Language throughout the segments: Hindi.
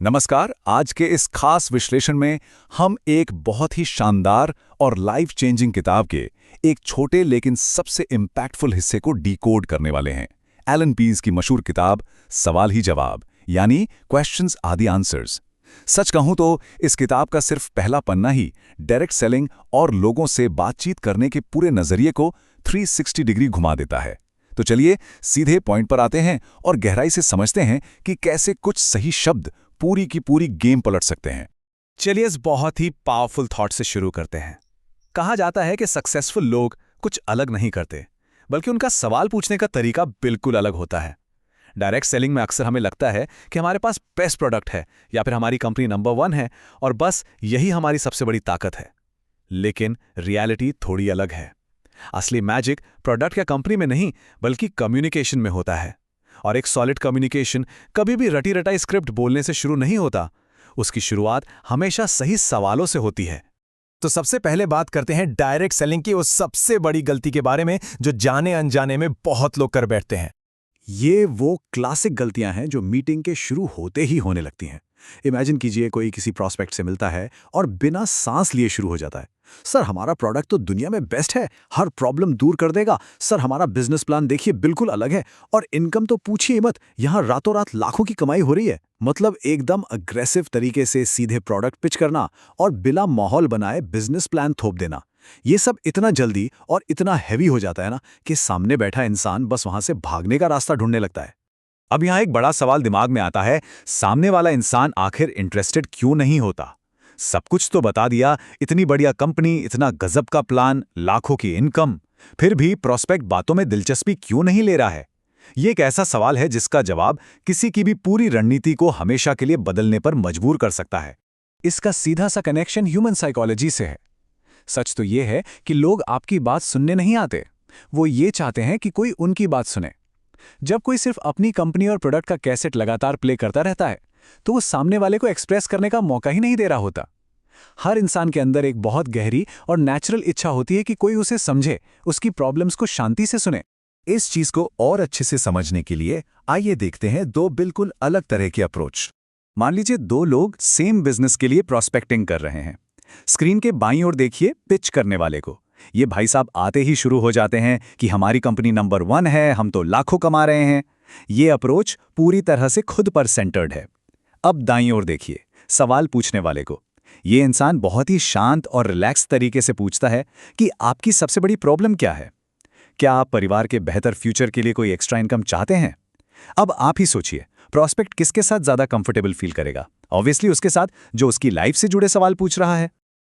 नमस्कार। आज के इस खास विश्लेषण में हम एक बहुत ही शानदार और लाइफ चेंजिंग किताब के एक छोटे लेकिन सबसे इम्पैक्टफुल हिस्से को डिकोड करने वाले हैं। एलन पीज की मशहूर किताब सवाल ही जवाब, यानी क्वेश्चंस आर द आंसर्स। सच कहूं तो इस किताब का सिर्फ पहला पन्ना ही डायरेक्ट सेलिंग और लोगों से बातचीत करने के पूरे नजरिए को 360 डिग्री घुमा देता है। तो चलिए सीधे पॉइंट पर आते हैं और गहराई से समझते हैं कि कैसे कुछ सही शब्द पूरी की पूरी गेम पलट सकते हैं। चलिए इस बहुत ही पावरफुल थॉट से शुरू करते हैं। कहा जाता है कि सक्सेसफुल लोग कुछ अलग नहीं करते, बल्कि उनका सवाल पूछने का तरीका बिल्कुल अलग होता है। डायरेक्ट सेलिंग में अक्सर हमें लगता है कि हमारे पास बेस्ट प्रोडक्ट है या फिर हमारी कंपनी नंबर 1 है और बस यही हमारी सबसे बड़ी ताकत है। लेकिन रियलिटी थोड़ी अलग है। असली मैजिक प्रोडक्ट या कंपनी में नहीं, बल्कि कम्युनिकेशन में होता है। और एक सॉलिड कम्युनिकेशन कभी भी रटी रटाई स्क्रिप्ट बोलने से शुरू नहीं होता। उसकी शुरुआत हमेशा सही सवालों से होती है। तो सबसे पहले बात करते हैं डायरेक्ट सेलिंग की उस सबसे बड़ी गलती के बारे में जो जाने अनजाने में बहुत लोग कर बैठते हैं। ये वो क्लासिक गलतियां हैं जो मीटिंग के शुरू होते ही होने लगती हैं। इमेजिन कीजिए कोई किसी प्रोस्पेक्ट से मिलता है और बिना सांस लिए शुरू हो जाता है। सर, हमारा प्रोडक्ट तो दुनिया में बेस्ट है, हर प्रॉब्लम दूर कर देगा। सर, हमारा बिजनेस प्लान देखिए बिल्कुल अलग है, और इनकम तो पूछिए मत, यहाँ रातों रात लाखों की कमाई हो रही है। मतलब एकदम अग्रेसिव तरीके से सीधे प्रोडक्ट पिच करना और बिना माहौल बनाए बिजनेस प्लान थोप देना। ये सब इतना जल्दी और इतना हैवी हो जाता है ना कि सामने बैठा इंसान बस वहां से भागने का रास्ता ढूंढने लगता है। अब यहाँ एक बड़ा सवाल दिमाग में आता है, सामने वाला इंसान आखिर इंटरेस्टेड क्यों नहीं होता? सब कुछ तो बता दिया, इतनी बढ़िया कंपनी, इतना गजब का प्लान, लाखों की इनकम, फिर भी प्रोस्पेक्ट बातों में दिलचस्पी क्यों नहीं ले रहा है? ये एक ऐसा सवाल है जिसका जवाब किसी की भी पूरी रणनीति को हमेशा के लिए बदलने पर मजबूर कर सकता है। इसका सीधा सा कनेक्शन ह्यूमन साइकोलॉजी से है। सच तो ये है कि लोग आपकी बात सुनने नहीं आते, वो ये चाहते हैं कि कोई उनकी बात सुने। जब कोई सिर्फ अपनी कंपनी और प्रोडक्ट का कैसेट लगातार प्ले करता रहता है, तो वो सामने वाले को एक्सप्रेस करने का मौका ही नहीं दे रहा होता। हर इंसान के अंदर एक बहुत गहरी और नेचुरल इच्छा होती है कि कोई उसे समझे, उसकी प्रॉब्लम्स को शांति से सुने। इस चीज को और अच्छे से समझने के लिए आइए देखते हैं दो बिल्कुल अलग तरह के अप्रोच। मान लीजिए दो लोग सेम बिजनेस के लिए प्रोस्पेक्टिंग कर रहे हैं। स्क्रीन के बाईं ओर देखिए पिच करने वाले को। ये भाई साहब आते ही शुरू हो जाते हैं कि हमारी कंपनी नंबर 1 है, हम तो लाखों कमा रहे हैं। ये अप्रोच पूरी तरह से खुद पर सेंटर्ड है। अब दाईं ओर देखिए सवाल पूछने वाले को। ये इंसान बहुत ही शांत और रिलैक्स तरीके से पूछता है कि आपकी सबसे बड़ी प्रॉब्लम क्या है? क्या आप परिवार के बेहतर फ्यूचर के लिए कोई एक्स्ट्रा इनकम चाहते हैं? अब आप ही सोचिए, प्रोस्पेक्ट किसके साथ ज्यादा कंफर्टेबल फील करेगा? ऑब्वियसली उसके साथ जो उसकी लाइफ से जुड़े सवाल पूछ रहा है।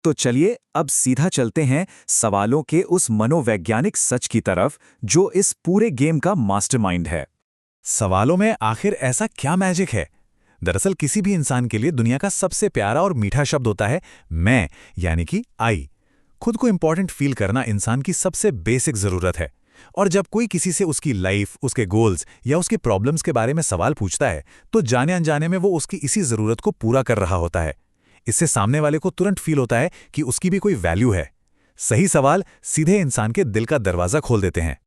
तो चलिए अब सीधा चलते हैं सवालों के उस मनोवैज्ञानिक सच की तरफ जो इस पूरे गेम का मास्टरमाइंड है। सवालों में आखिर ऐसा क्या मैजिक है? दरअसल किसी भी इंसान के लिए दुनिया का सबसे प्यारा और मीठा शब्द होता है मैं, यानी कि आई। खुद को इंपॉर्टेंट फील करना इंसान की सबसे बेसिक जरूरत है। और जब कोई किसी से उसकी लाइफ, उसके गोल्स या उसके प्रॉब्लम्स के बारे में सवाल पूछता है, तो जाने अनजाने में वो उसकी इसी जरूरत को पूरा कर रहा होता है। इससे सामने वाले को तुरंत फील होता है कि उसकी भी कोई वैल्यू है। सही सवाल सीधे इंसान के दिल का दरवाजा खोल देते हैं।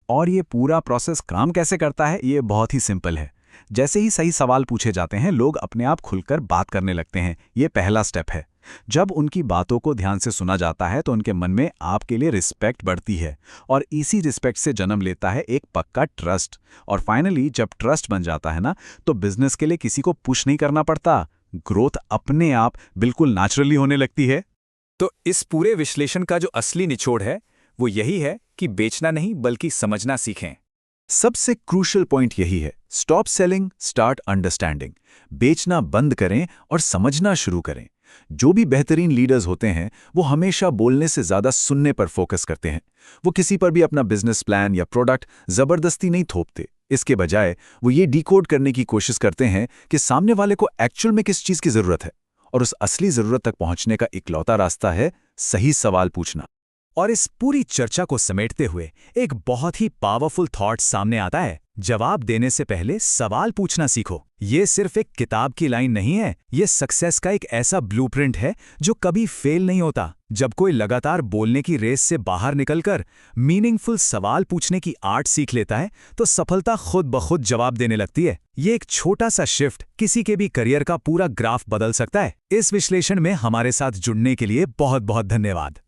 और ये पूरा प्रोसेस काम कैसे करता है, ये बहुत ही सिंपल है। जैसे ही सही सवाल पूछे जाते हैं, लोग अपने आप खुलकर बात करने लगते हैं। ये पहला स्टेप है। जब उनकी बातों को ध्यान से सुना जाता है तो उनके मन में आपके लिए रिस्पेक्ट बढ़ती है, और इसी रिस्पेक्ट से जन्म लेता है एक पक्का ट्रस्ट। और फाइनली जब ट्रस्ट बन जाता है ना, तो बिजनेस के लिए किसी को पुश नहीं करना पड़ता। ग्रोथ अपने आप बिल्कुल नेचुरली होने लगती है। तो इस पूरे विश्लेषण का जो असली निचोड़ है वो यही है कि बेचना नहीं बल्कि समझना सीखें। सबसे क्रूशियल पॉइंट यही है, स्टॉप सेलिंग, स्टार्ट अंडरस्टैंडिंग। बेचना बंद करें और समझना शुरू करें। जो भी बेहतरीन लीडर्स होते हैं वो हमेशा बोलने से ज्यादा सुनने पर फोकस करते हैं। वो किसी पर भी अपना बिजनेस प्लान या प्रोडक्ट जबरदस्ती नहीं थोपते। इसके बजाय वो ये डिकोड करने की कोशिश करते हैं कि सामने वाले को एक्चुअल में किस चीज की जरूरत है, और उस असली जरूरत तक पहुंचने का इकलौता रास्ता है सही सवाल पूछना। और इस पूरी चर्चा को समेटते हुए एक बहुत ही पावरफुल थॉट सामने आता है, जवाब देने से पहले सवाल पूछना सीखो। ये सिर्फ एक किताब की लाइन नहीं है, ये सक्सेस का एक ऐसा ब्लूप्रिंट है जो कभी फेल नहीं होता। जब कोई लगातार बोलने की रेस से बाहर निकलकर मीनिंगफुल सवाल पूछने की आर्ट सीख लेता है, तो सफलता खुद ब खुद जवाब देने लगती है। ये एक छोटा सा शिफ्ट किसी के भी करियर का पूरा ग्राफ बदल सकता है। इस विश्लेषण में हमारे साथ जुड़ने के लिए बहुत बहुत धन्यवाद।